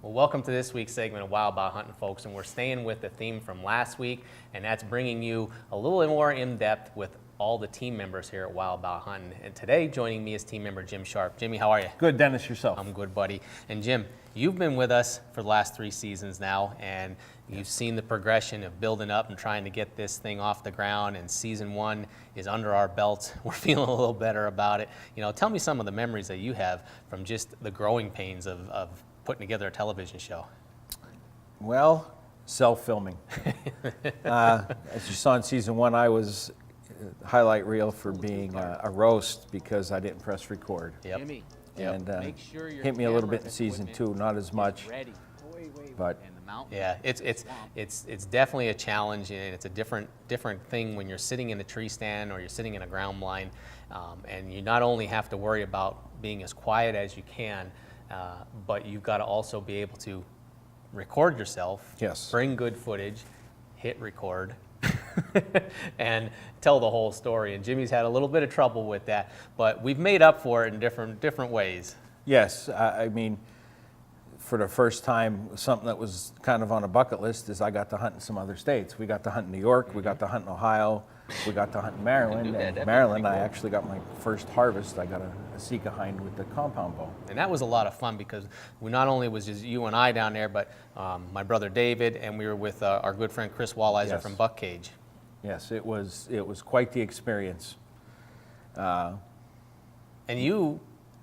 Well, welcome to this week's segment of Wild Bout Hunting, folks, and we're staying with the theme from last week, and that's bringing you a little more in depth with all the team members here at Wild Bout Hunting. And today, joining me is team member Jim Sharp. Jimmy, how are you? Good, Dennis, yourself? I'm good, buddy. And Jim, you've been with us for the last 3 seasons now, and you've seen the progression of building up and trying to get this thing off the ground, and season 1 is under our belts. We're feeling a little better about it. You know, tell me some of the memories that you have from just the growing pains of putting together a television show. Well, self-filming. As you saw in season 1, I was highlight reel for being a roast because I didn't press record. Yep. And hit me a little bit in season 2, not as much. But yeah, it's definitely a challenge, and it's a different thing when you're sitting in a tree stand or you're sitting in a ground blind, and you not only have to worry about being as quiet as you can, but you've got to also be able to record yourself, yes, bring good footage, hit record, and tell the whole story. And Jimmy's had a little bit of trouble with that, but we've made up for it in different ways. Yes, I mean, for the first time, something that was kind of on a bucket list is I got to hunt in some other states. We got to hunt in New York, we got to hunt in Ohio, we got to hunt in Maryland. And Maryland, I actually got my first harvest. I got a Sika hind with the compound bow. And that was a lot of fun because we not only was just you and I down there, but my brother David, and we were with our good friend Chris Walliser, yes, from Buck Cage. Yes, it was quite the experience. And you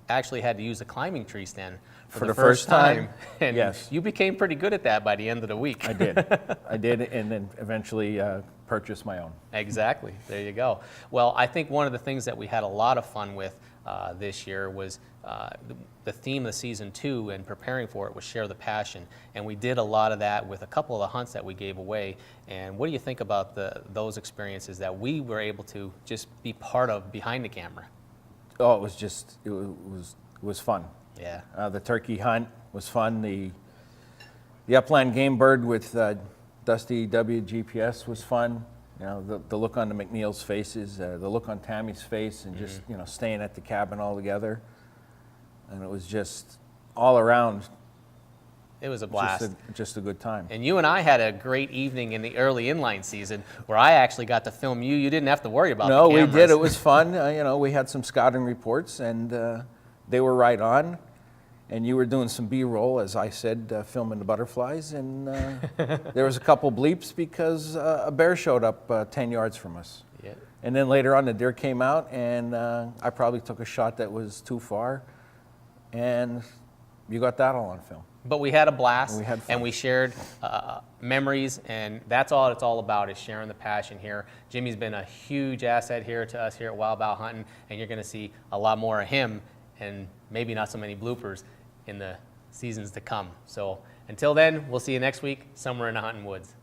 actually had to use a climbing tree stand for the first time. And yes, you became pretty good at that by the end of the week. I did. I did, and then eventually purchased my own. Exactly. There you go. Well, I think one of the things that we had a lot of fun with this year was the theme of season 2, and preparing for it was Share the Passion. And we did a lot of that with a couple of the hunts that we gave away. And what do you think about those experiences that we were able to just be part of behind the camera? Oh, it was fun. Yeah. The turkey hunt was fun. The upland game bird with Dusty WGPS was fun. You know, the look on the McNeil's faces, the look on Tammy's face, and just, you know, staying at the cabin all together. And it was just all around. It was a blast. Just a good time. And you and I had a great evening in the early inline season where I actually got to film you. You didn't have to worry about the cameras. No, we did. It was fun. You know, we had some scouting reports, and they were right on. And you were doing some B-roll, as I said, filming the butterflies. And there was a couple bleeps because a bear showed up 10 yards from us. Yeah. And then later on, the deer came out, and I probably took a shot that was too far. And you got that all on film. But we had a blast, and we had fun, and we shared memories, and that's all it's all about, is sharing the passion here. Jimmy's been a huge asset here to us here at Wild Bout Hunting, and you're going to see a lot more of him, and maybe not so many bloopers in the seasons to come. So until then, we'll see you next week somewhere in the hunting woods.